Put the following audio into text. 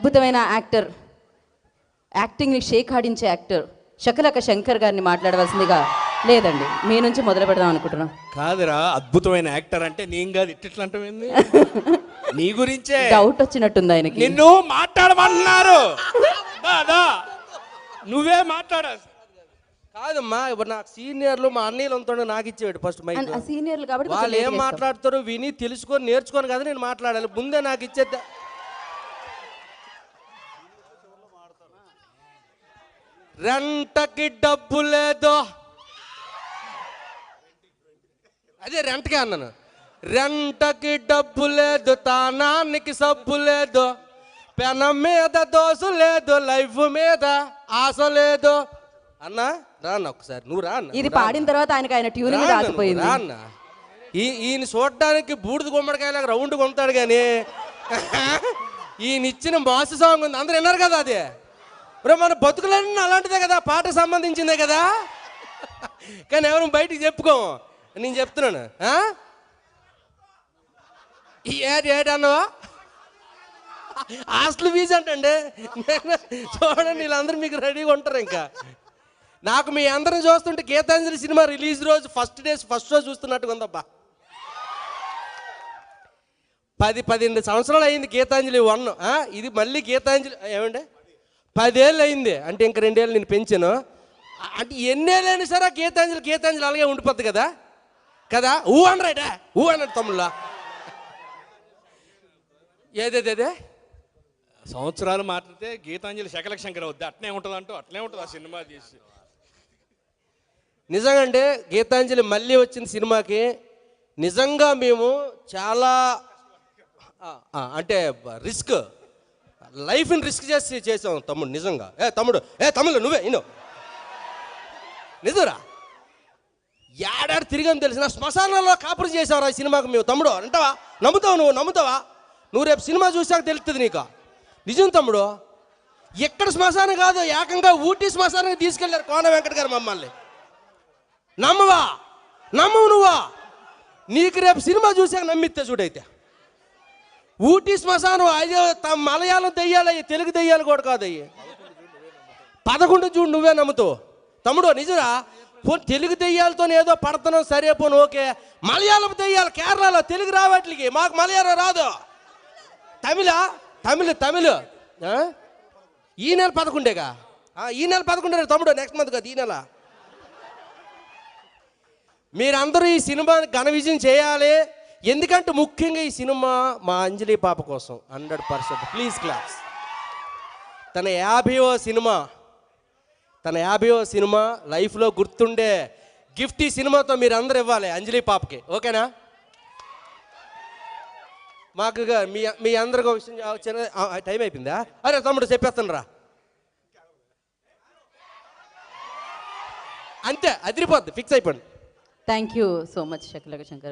అద్భుతమైన యాక్టర్, యాక్టింగ్ని షేక్ ఆడించే యాక్టర్ శకలక శంకర్ గారిని మాట్లాడవలసిందిగా. లేదండి, మీ నుంచి మొదలు పెడదాం అనుకుంటున్నాం. కాదురా, అద్భుతమైన యాక్టర్ అంటే నేను కాదు, ఇట్లా అంటావేంది? నీ గురించే డౌట్ వచ్చినట్టుంది ఆయనకి. నిన్ను మాట్లాడమంటున్నారు. నువ్వే మాట్లాడా. కాదమ్మా, ఇప్పుడు నాకు సీనియర్లు మా అన్నయ్యలు ఉంటాడు, నాకు ఇచ్చేవాడు ఫస్ట్ మైక్. సీనియర్లు కాబట్టి వాళ్ళు ఏం మాట్లాడతారో విని తెలుసుకొని నేర్చుకొని కదా నేను మాట్లాడాలి. ముందే నాకు ఇచ్చేద్దా. రెంటకి డబ్బు లేదు, అదే రెంట్కే అన్నాను. రెంటకి డబ్బు లేదు, తానానికి సబ్బు లేదు, పెనం మీద దోసు లేదు, లైఫ్ మీద ఆశ లేదు అన్నా. రాన్న ఒకసారి నువ్వు రా. ఇది పాడిన తర్వాత ఆయనకి ఆయన ట్యూనింగ్ రాసిపోయింది. రాన్న ఈయన చూడడానికి బూడిద గుమ్మడికాయలాగా రౌండ్ కొంటాడు కానీ ఈయన ఇచ్చిన మాసు సాంగ్ ఉంది, అందరు విన్నారు కదా. అది ఇప్పుడు మన బతుకులన్నీ అలాంటిదే కదా, పాట సంబంధించిందే కదా. కానీ ఎవరు బయటికి చెప్పుకోము, నేను చెప్తున్నాను. ఏటి అన్నవా హాస్టల్ ఫీజు అంటండి. చూడండి వీళ్ళందరూ మీకు రెడీగా ఉంటారు. ఇంకా నాకు మీ అందరం చూస్తుంటే గీతాంజలి సినిమా రిలీజ్ రోజు ఫస్ట్ రోజు చూస్తున్నట్టుగా ఉందబ్బా. 10-12 సంవత్సరాలు అయింది గీతాంజలి 1. ఇది మళ్ళీ గీతాంజలి ఏమంటే 10 ఏళ్ళు అయింది. అంటే ఇంక 2 ఏళ్ళు నేను పెంచాను. అంటే ఎన్నేళ్ళైనా సరే గీతాంజలి అలాగే ఉండిపోద్ది కదా కదా. ఊ అనరాయిటా, ఊ అన్నాడు తమ్ముళ్ళ. ఏదేదే సంవత్సరాలు మాట్లాడితే గీతాంజలి శకలక శంకర్ అవుద్ది. అట్నే ఉంటుంది అంటూ అట్లే ఉంటుంది ఆ సినిమా తీసి. నిజంగా అంటే గీతాంజలి మళ్ళీ వచ్చిన సినిమాకి నిజంగా మేము చాలా అంటే లైఫ్ని రిస్క్ చేసాం తమ్ముడు. నిజంగా తమ్ముడు నువ్వే నిజరా ఏడాడు తిరిగాను తెలిసిన శ్మశానాల్లో కాపురు చేసావు ఈ సినిమాకి మేము. తమ్ముడు అంటావా? నమ్ముతావా? నువ్వు రేపు సినిమా చూసాక తెలుస్తుంది నీకు. నిజం తమ్ముడు, ఎక్కడ శ్మశానం కాదు, ఏకంగా ఊటీ శ్మశానానికి తీసుకెళ్లారు కోన వెంకట గారు మమ్మల్ని. నమ్మవు నువ్వా? నీకు రేపు సినిమా చూసాక నమ్మితే చూడైతే. ఊటీ శ్మశానం అయ్యో మలయాళం దెయ్యాలు అయ్యి, తెలుగు దెయ్యాలు కూడా కాదు అయ్యి. 11 చూడు, నువ్వే నమ్ముతావు తమ్ముడు. నిజరా? తెలుగు దెయ్యాలతో ఏదో పడుతున్నాం, సరే పోను ఓకే. మలయాళం దెయ్యాలు కేరళలో, తెలుగు రావట్లకి, మాకు మలయాళం రాదు. తమిళ ఈ నెల 11గా, ఈ నెల 11 తమ్ముడు, నెక్స్ట్ మంత్ కాదు, ఈ నెల. మీరందరూ ఈ సినిమాని ఘన విజయం చేయాలి. ఎందుకంటే ముఖ్యంగా ఈ సినిమా మా అంజలి పాప కోసం 100%. Please class. తన 50వ సినిమా లైఫ్లో గుర్తుండే గిఫ్ట్ ఈ సినిమాతో మీరు అందరు ఇవ్వాలి అంజలి పాపకి. ఓకేనా? మాకు మీ అందరికి ఒక విషయం, టైం అయిపోయిందా? అరే తమ్ముడు చెప్పేస్తాను రా. అంతే, అదిరిపోద్ది, ఫిక్స్ అయిపోండి. Thank you so much Shakalaka Shankar.